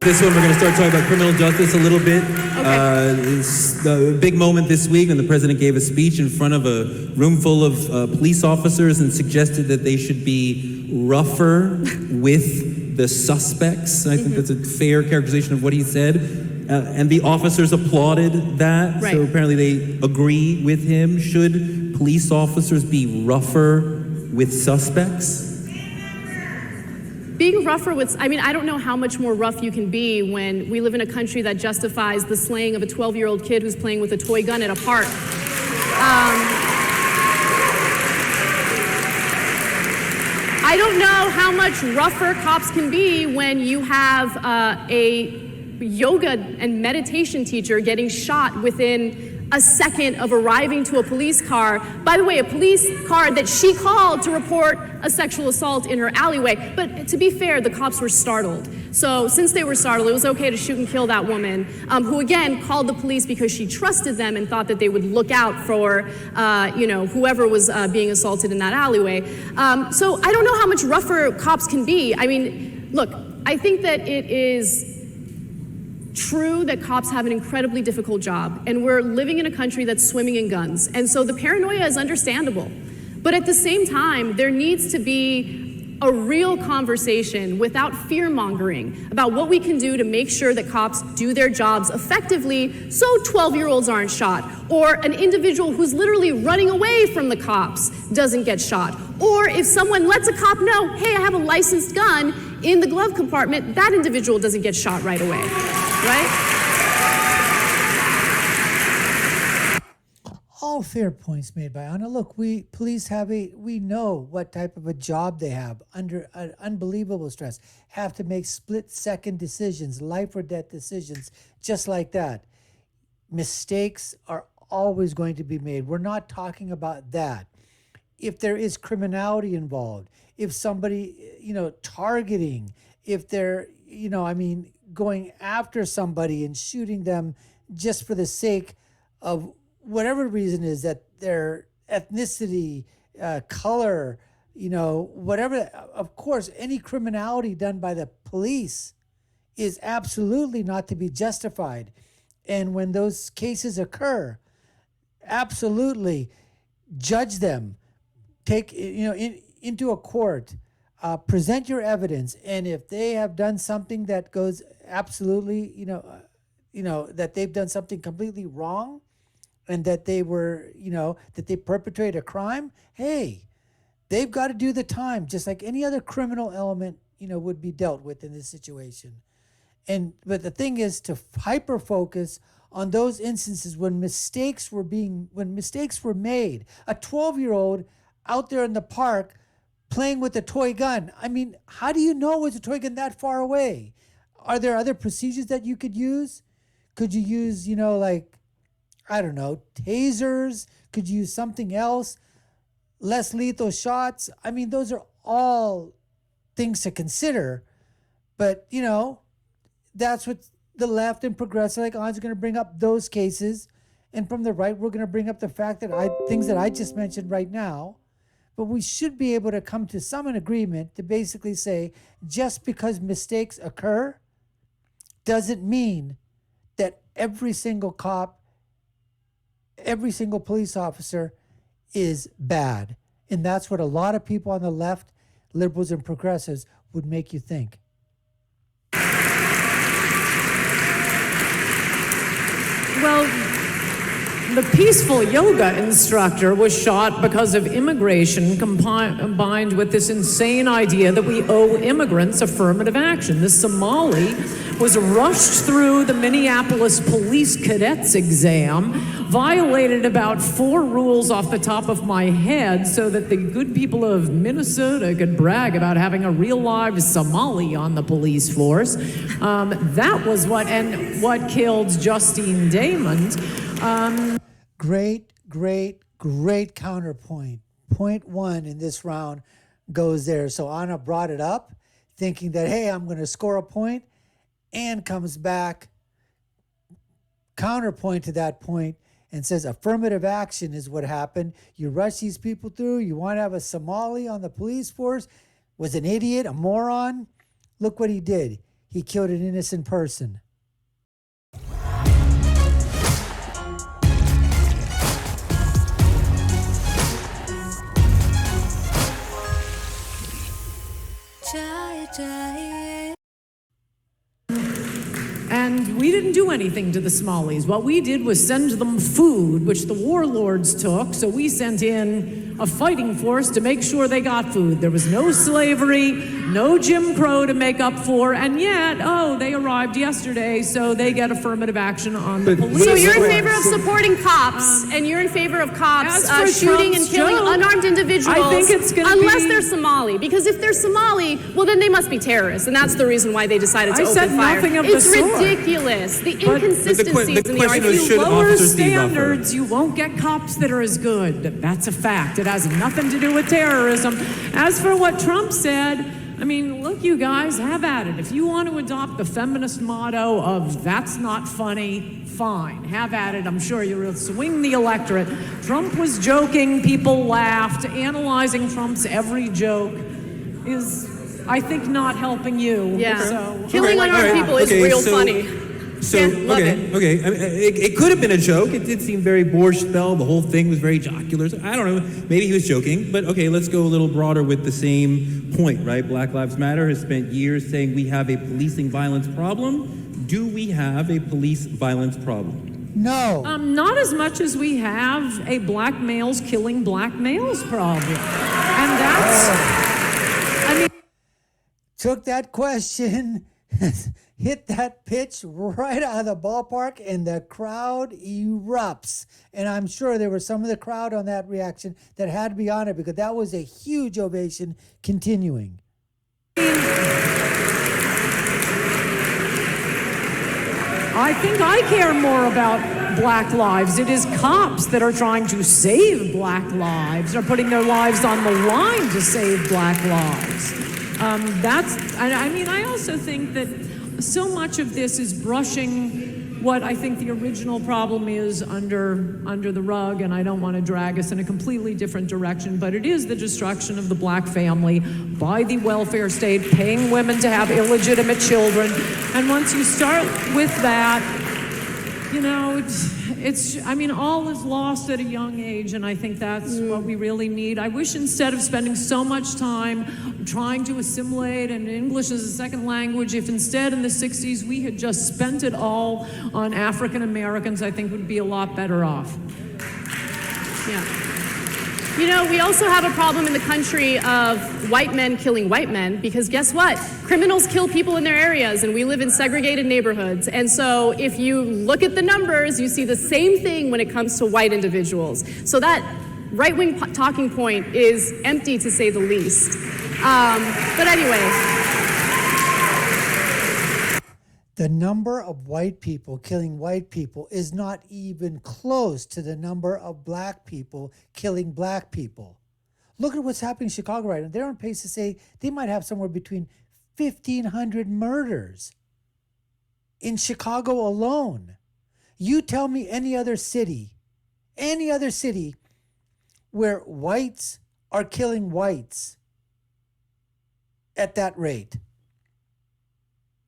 This one, we're going to start talking about criminal justice a little bit. Okay. It's the big moment this week when the president gave a speech in front of a room full of police officers and suggested that they should be rougher with the suspects. I think that's a fair characterization of what he said. And the officers applauded that. Right. So apparently they agree with him. Should police officers be rougher with suspects? Being rougher with, I don't know how much more rough you can be when we live in a country that justifies the slaying of a 12-year-old kid who's playing with a toy gun at a park. I don't know how much rougher cops can be when you have a yoga and meditation teacher getting shot within a second of arriving to a police car. By the way, a police car that she called to report a sexual assault in her alleyway. But to be fair, the cops were startled. So since they were startled, it was okay to shoot and kill that woman, who again called the police because she trusted them and thought that they would look out for, whoever was being assaulted in that alleyway. So I don't know how much rougher cops can be. Look, I think that it is true that cops have an incredibly difficult job, and we're living in a country that's swimming in guns, and so the paranoia is understandable. But at the same time, there needs to be a real conversation without fear-mongering about what we can do to make sure that cops do their jobs effectively so 12-year-olds aren't shot, or an individual who's literally running away from the cops doesn't get shot, or if someone lets a cop know, hey, I have a licensed gun in the glove compartment, that individual doesn't get shot right away. Right? All fair points made by Anna. Look, we know what type of a job they have under unbelievable stress, have to make split-second decisions, life or death decisions, just like that. Mistakes are always going to be made. We're not talking about that. If there is criminality involved, if somebody, targeting, if they're, going after somebody and shooting them just for the sake of whatever reason is, that their ethnicity, color, whatever. Of course, any criminality done by the police is absolutely not to be justified. And when those cases occur, absolutely judge them, take, into a court, present your evidence. And if they have done something that goes absolutely, that they've done something completely wrong, and that they were, that they perpetrated a crime, hey, they've got to do the time, just like any other criminal element, would be dealt with in this situation. But the thing is to hyper focus on those instances when mistakes were made. A 12-year-old out there in the park playing with a toy gun. How do you know it's a toy gun that far away? Are there other procedures that you could use? Could you use, tasers? Could you use something else? Less lethal shots? Those are all things to consider. But, that's what the left and progressive like An's going to bring up, those cases. And from the right, we're going to bring up the fact that things that I just mentioned right now. But we should be able to come to some agreement to basically say, just because mistakes occur doesn't mean that every single cop, every single police officer is bad. And that's what a lot of people on the left, liberals and progressives, would make you think. Well, the peaceful yoga instructor was shot because of immigration combined with this insane idea that we owe immigrants affirmative action. This Somali was rushed through the Minneapolis police cadets exam, violated about 4 rules off the top of my head so that the good people of Minnesota could brag about having a real live Somali on the police force. That was what killed Justine Damond. Great counterpoint. Point 1 in this round goes there. So Anna brought it up thinking that, hey, I'm going to score a point, and comes back, counterpoint to that point, and says affirmative action is what happened. You rush these people through. You want to have a Somali on the police force. Was an idiot, a moron. Look what he did. he killed an innocent person. And we didn't do anything to the Somalis. What we did was send them food, which the warlords took. So we sent in a fighting force to make sure they got food. There was no slavery, no Jim Crow to make up for, and yet, they arrived yesterday, so they get affirmative action on the police. So you're in favor of supporting cops, and you're in favor of cops shooting and killing unarmed individuals, I think it's gonna unless they're Somali. Because if they're Somali, well, then they must be terrorists, and that's the reason why they decided to open fire. I said nothing of the It's sort. ridiculous. The inconsistencies in the question argument. is, If should you lower officers be buffered? standards, you won't get cops that are as good. That's a fact. It has nothing to do with terrorism. As for what Trump said, I mean, look, you guys, have at it. If you want to adopt the feminist motto of "that's not funny," fine, have at it. I'm sure you'll swing the electorate. Trump was joking, people laughed. Analyzing Trump's every joke is, I think, not helping you. Yeah. So, Killing unarmed people is real funny. So, Yeah, love okay. it. I mean, it could have been a joke. It did seem very borscht spell. The whole thing was very jocular. So I don't know. Maybe he was joking. But okay, let's go a little broader with the same point, right? Black Lives Matter has spent years saying we have a policing violence problem. Do we have a police violence problem? No. Not as much as we have a black males killing black males problem. And that's, I mean, Took that question, hit that pitch right out of the ballpark, and the crowd erupts. And I'm sure there was some of the crowd on that reaction that had to be on it, because that was a huge ovation continuing. I think I care more about black lives. It is cops that are trying to save black lives, are putting their lives on the line to save black lives. I also think that so much of this is brushing what I think the original problem is under the rug, and I don't want to drag us in a completely different direction, but it is the destruction of the black family by the welfare state, paying women to have illegitimate children. And once you start with that, all is lost at a young age, and I think that's what we really need. I wish instead of spending so much time trying to assimilate and English as a second language, if instead in the 60s we had just spent it all on African Americans, I think we'd be a lot better off. Yeah. We also have a problem in the country of white men killing white men, because guess what? Criminals kill people in their areas, and we live in segregated neighborhoods. And so if you look at the numbers, you see the same thing when it comes to white individuals. So that right-wing talking point is empty, to say the least. But anyway. The number of white people killing white people is not even close to the number of black people killing black people. Look at what's happening in Chicago right now. They're on pace to say they might have somewhere between 1,500 murders in Chicago alone. You tell me any other city where whites are killing whites at that rate.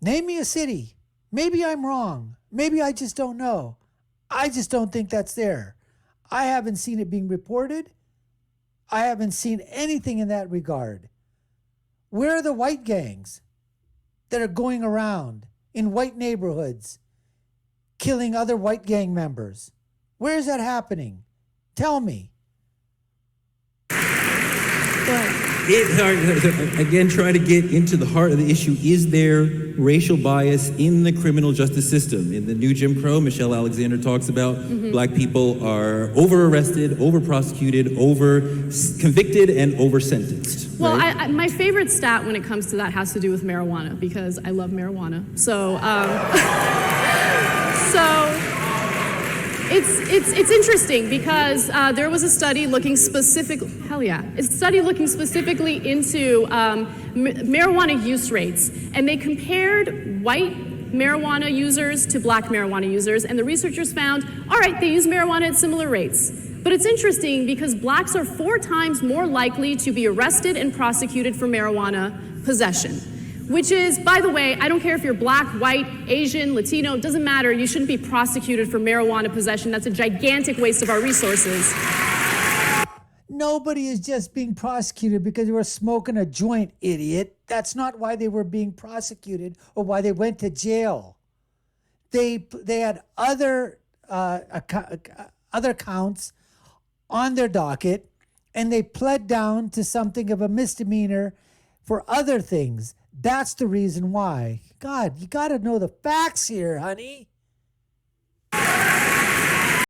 Name me a city. Maybe I'm wrong. Maybe I just don't know. I just don't think that's there. I haven't seen it being reported. I haven't seen anything in that regard. Where are the white gangs that are going around in white neighborhoods killing other white gang members? Where is that happening? Tell me. Again, try to get into the heart of the issue. Is there racial bias in the criminal justice system? In the new Jim Crow, Michelle Alexander talks about black people are over-arrested, over-prosecuted, over-convicted, and over-sentenced. Well, right? my favorite stat when it comes to that has to do with marijuana, because I love marijuana. So, It's interesting because there was a study looking specifically into marijuana use rates, and they compared white marijuana users to black marijuana users, and the researchers found, all right, they use marijuana at similar rates. But it's interesting because blacks are 4 times more likely to be arrested and prosecuted for marijuana possession. Which is, by the way, I don't care if you're black, white, Asian, Latino, it doesn't matter. You shouldn't be prosecuted for marijuana possession. That's a gigantic waste of our resources. Nobody is just being prosecuted because they were smoking a joint, idiot. That's not why they were being prosecuted or why they went to jail. They had other counts on their docket, and they pled down to something of a misdemeanor for other things. That's the reason why. God, you got to know the facts here, honey.